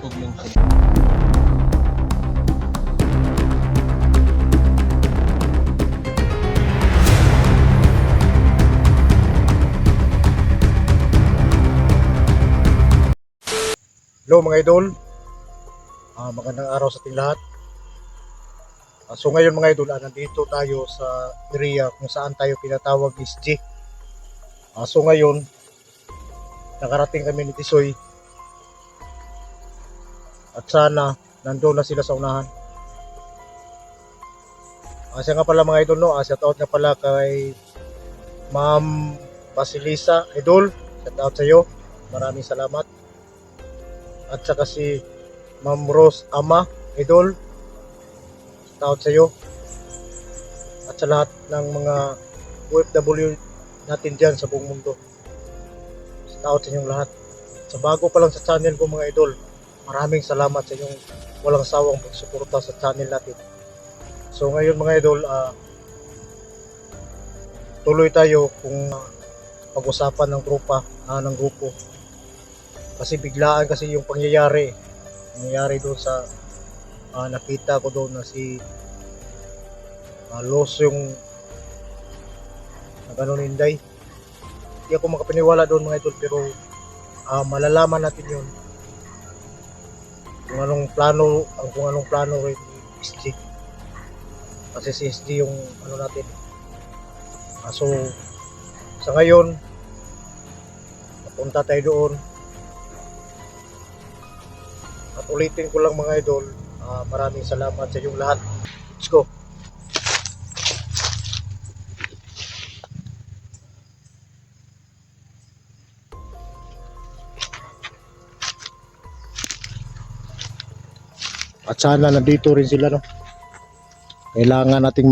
Huwag mong Hello mga idol, magandang araw sa ating lahat. So ngayon mga idol, nandito tayo sa area kung saan tayo pinatawag is G. So ngayon, nakarating kami ni Tisoy at sana nandoon na sila sa unahan. Siya nga pala mga idol, no? Shout out nga pala kay Ma'am Basilisa, idol. Shout out sa iyo, maraming salamat. At saka si Ma'am Rose Ama, idol, shout out sa iyo. At sa lahat ng mga OFW natin dyan sa buong mundo, shout out sa inyong lahat. Sa bago pa lang sa channel ko mga idol, maraming salamat sa inyong walang sawang pagsuporta sa channel natin. So ngayon mga idol, tuloy tayo kung pag-usapan ng tropa, ng grupo. Kasi biglaan kasi yung nangyayari doon sa nakita ko doon na si Los yung nagano Inday. Hindi ako makapaniwala doon mga idol, pero malalaman natin yun kung anong plano rin ni SG. Kasi si SG yung natin. So sa ngayon papunta tayo doon. At ulitin ko lang mga idol, maraming salamat sa inyong lahat. Let's go! At sana nandito rin sila, no? Kailangan nating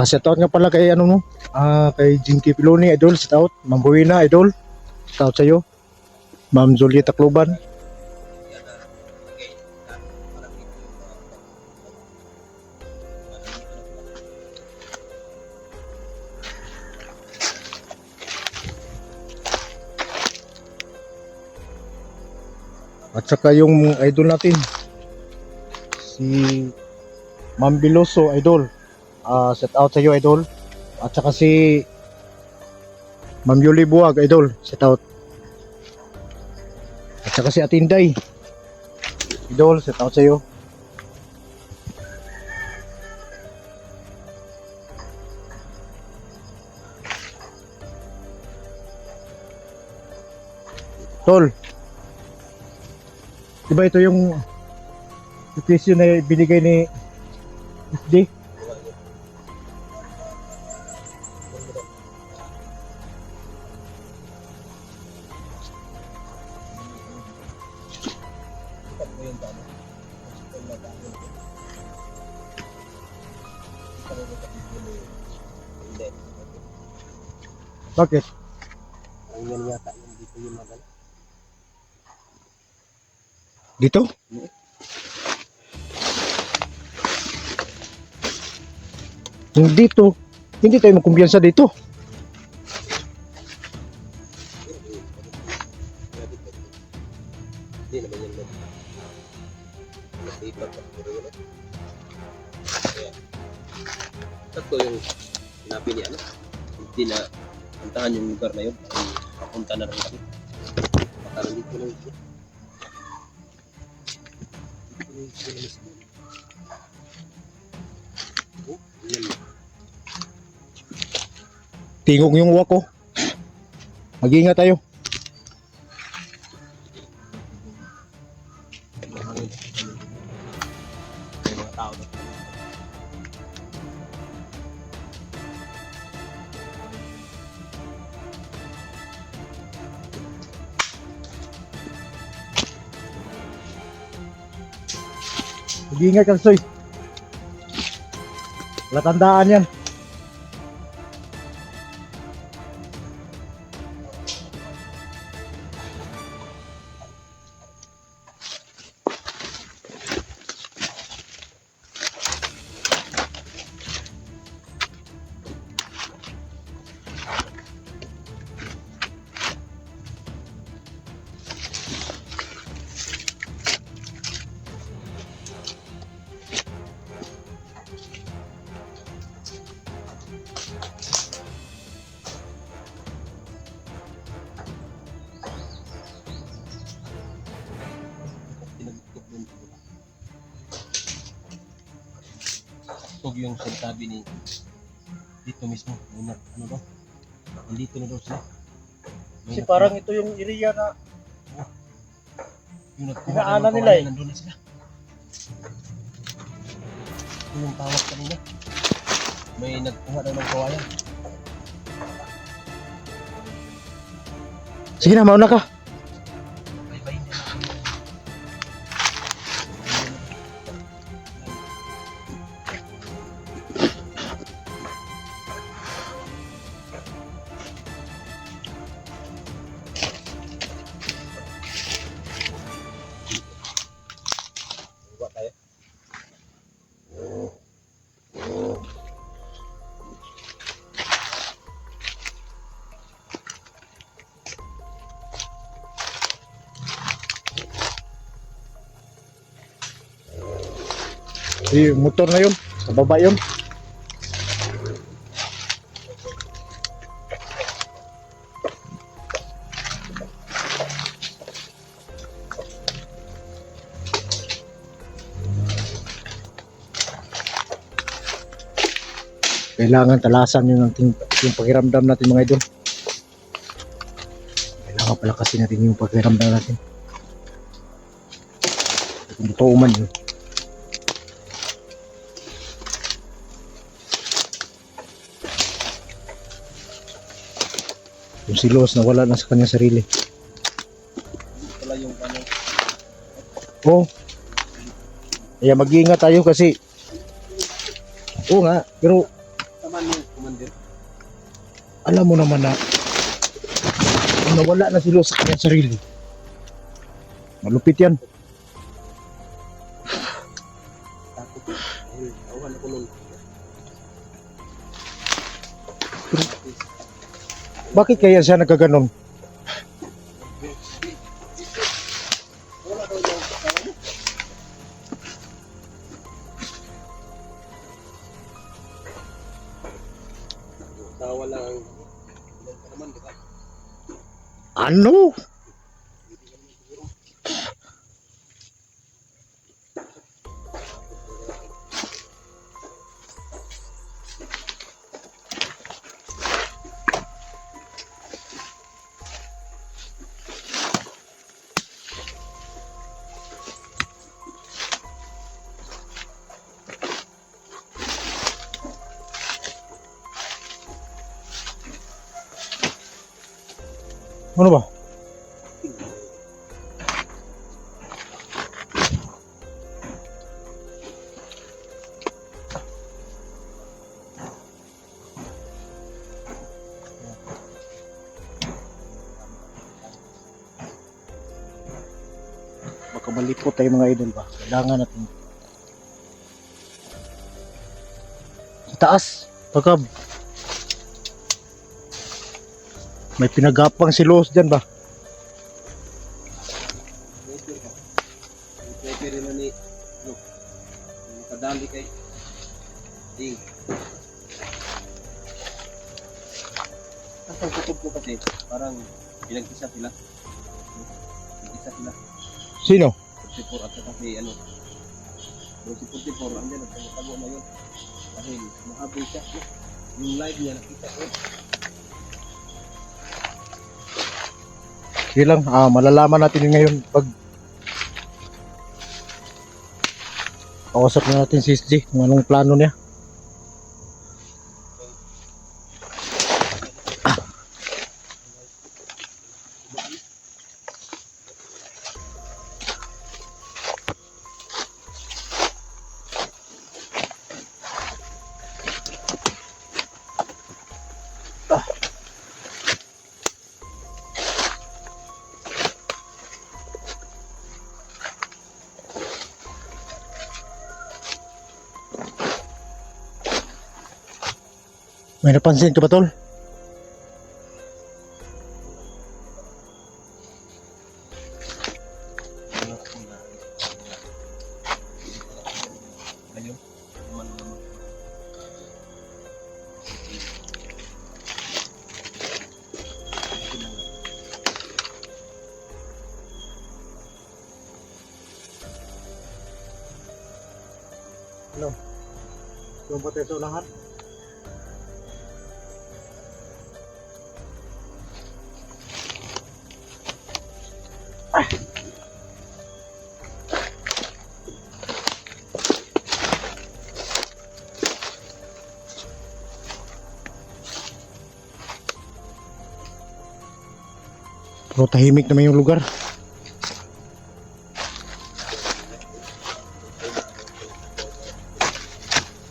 shout out nga pala kay kay Jinky Piloni, idol, shout out. Ma'am Buwina, idol, shout out sa iyo. Ma'am Julieta Cluban. At saka yung idol natin, si Ma'am Biloso, idol, shout out sa iyo, idol. At saka si Ma'am Yuli Buwag, idol, shout out. At saka si Atinday, idol, shout out sa iyo. Tol, diba ito yung presyo na binigay ni SD? Bakit? ang yan yata yung dito yung magana. Dito? Yung dito, hindi tayo magkumpiyansa dito. Hindi naman yan mo. Nasipat at puro yun. Kaya, sakto yung sinabi niya, hindi na puntahan yung lugar na yun. Ay, papunta na rin kami. Baka nandito lang ito. Oh, yan. Tingog yung uwak ko. Mag-iingat tayo. May mga tao na. Mag-iingat ka, Soy. Wala tandaan yan. Huwag yung sinasabi ni dito mismo. Ano ba? Nandito na daw sila. May Kasi nagkuha- parang ito yung area na yung nagkuha pinaanan ng nila kawayan, eh. nandun na sila. Ito yung tawag kanina. May nagkuha daw ng kawayan. sige na, mauna ka. Bye-bye na. Buka tayo. Yung motor na yun, sa baba yun. Kailangan talasan yung pakiramdam natin mga idol. Kailangan palakasin natin yung pakiramdam natin. Kung totoo man yun. Yung si Los na wala na sa kanyang sarili. Ito pala yung ano. Oo. Kaya mag-iingat tayo kasi oo nga, pero Taman yung commander. alam mo naman na kung nawala na si Los sa kanyang sarili. Malupit yan. Takot. Dahil tawahan ako nun. Bakit kaya siya nagkaganon? Wala daw yung kasama mo. Tawa lang ang ilan pa naman, di ba? Ano? Ano ba? Baka malipot tayo mga idol ba? Kailangan natin sa taas. Baka may pinagapang si Los dyan ba? Sniper ka. Yung sniper rin na ni ano, yung kadali kay Ding. Ang kutob ko kasi parang pinag-isa sila. Pinag-isa sila. Sino? 44 at saka si ano. Pero si 44 andyan nagtago na yun. Dahil mahabol siya. Yung live niya nakita ko. Sige lang, malalaman natin yun ngayon pag kausap na natin si SG kung anong plano niya. May napansin ka ba, tol? Ayun. Naman naman. Doon ba tayo sa unahan? Pero tahimik naman yung lugar.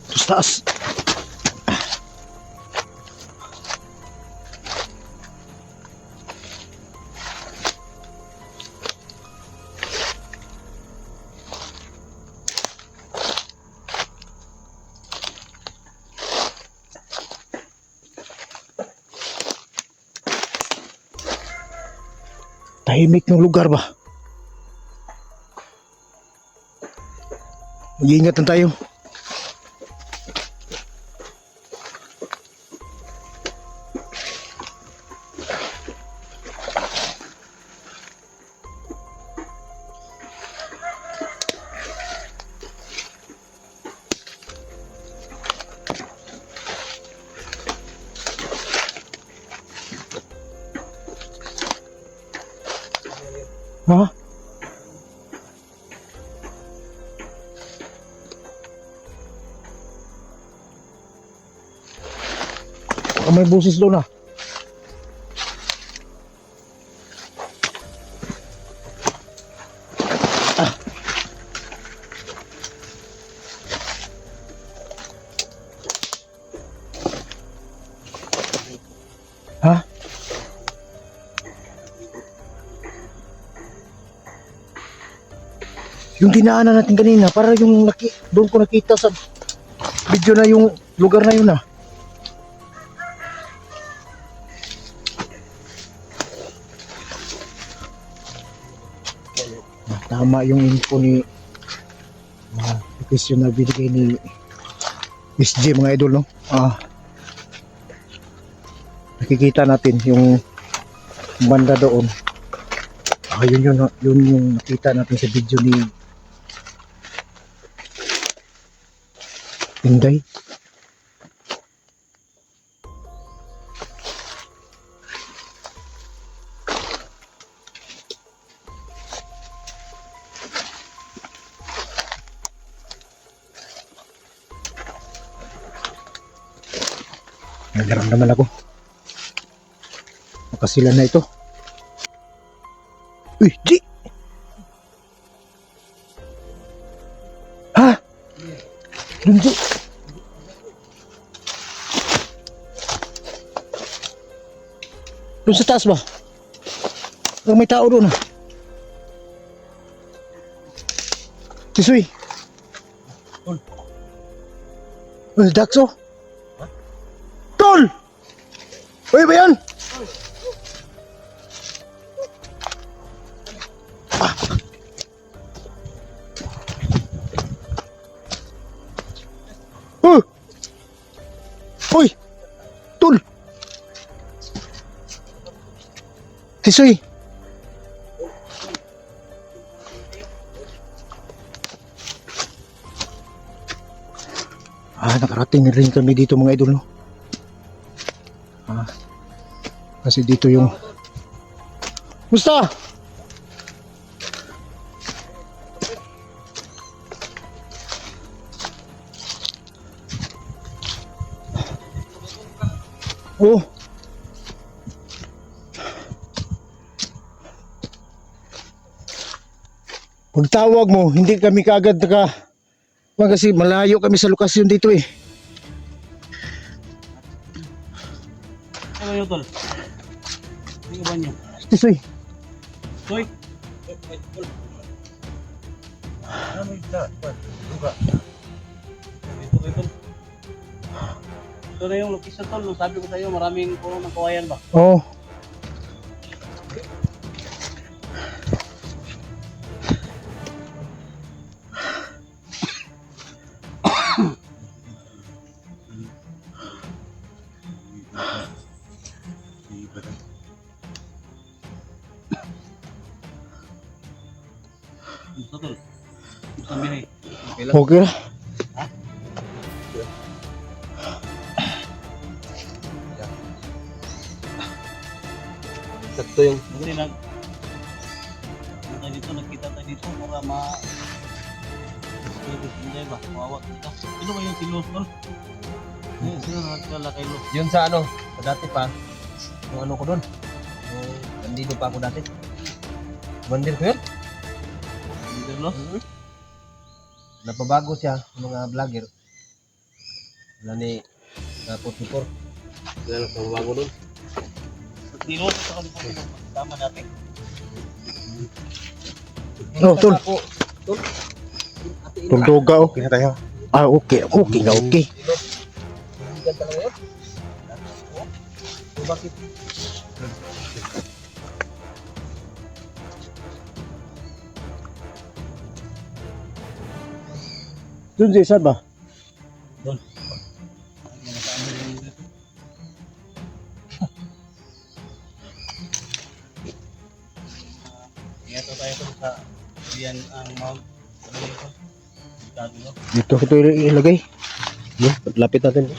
Terus taas. Tahimik ng lugar ba? Mag-iingatan tayo. Ha? Baka may busis doon ah. Ha? Yung dinaanan natin kanina, para yung doon ko nakita sa video na yung lugar na yun ah. Tama yung info ni location na binigay ni SJ mga idol, no? Nakikita natin yung banda doon. Yun yung nakita natin sa video ni Inday. Nagdaramdaman ako. Makasila na ito. Uy, di! Ha? Lunjo! Doon sa taas ba? Parang may tao doon ah. Tisoy! Uy, Daxo! Tol! Uy, ba yan? Uy! Tol! Tisoy! Nakarating rin kami dito mga idol, no? Kasi dito yung... Musta? Oh. Pagtawag mo, hindi kami kaagad kasi malayo kami sa lokasyon dito eh. Ano yun, tol? Hindi ka ba nyo? Tisoy. Soy? Ito kayo, tol. Ito na yung location, tol. Nung sabi ko sa iyo, maraming puno ng kawayan ba? Oo. Ito, tol. Ito ang bihay. Okay lang. Okay na. Sakto yung Kasi dito, nagkita tayo dito para hindi ba? Kawawa kita. Sino ba yung si Los, tol? Sino na nagkala kay Los? yun sa ano, sa dati pa. Yung ano ko doon. Yung nandito pa ako dati. Mandir ko yun. Hindi Los? Napabago siya, mga vlogger. Wala ni na 44. Wala na pabago doon. Si Los, sa kalimutan tama natin. Oh, tol. Tol. Tulduga, okay na tayo. Ah, okay. Okay na, okay. Kaibigan talaga yun. So, bakit? Doon sa saan ba? Doon. Ito tayo dun sa diyan ang Mount. Ano ito? Delikado, no? Dito ito ilagay. Yun, lapit natin.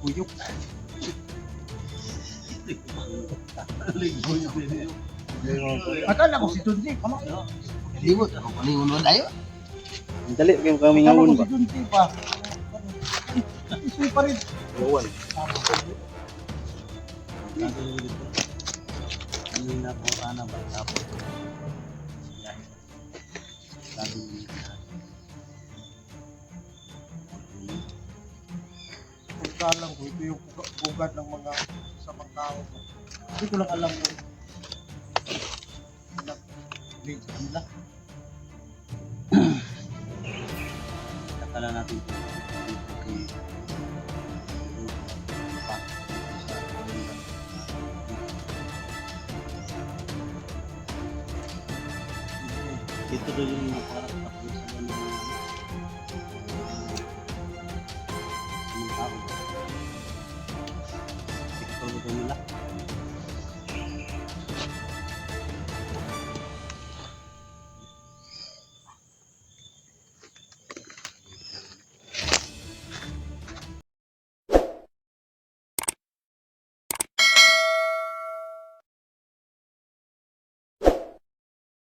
Kuyok. Akala ko si Tunji. Libot ako palingon mo tayo. Dali kayong kami Akala ngawon ko ba? si Tunji pa. Isuy pa rin. Ngawan. Hindi na po sana ba? Tapos. Sabi niya. Pagkalang ko, ito yung bugad ng mga samang tao. Hindi ko lang alam yung link sa kanila. Akala natin ito doon yung naparang tapos sa mga tao. Ito doon nila.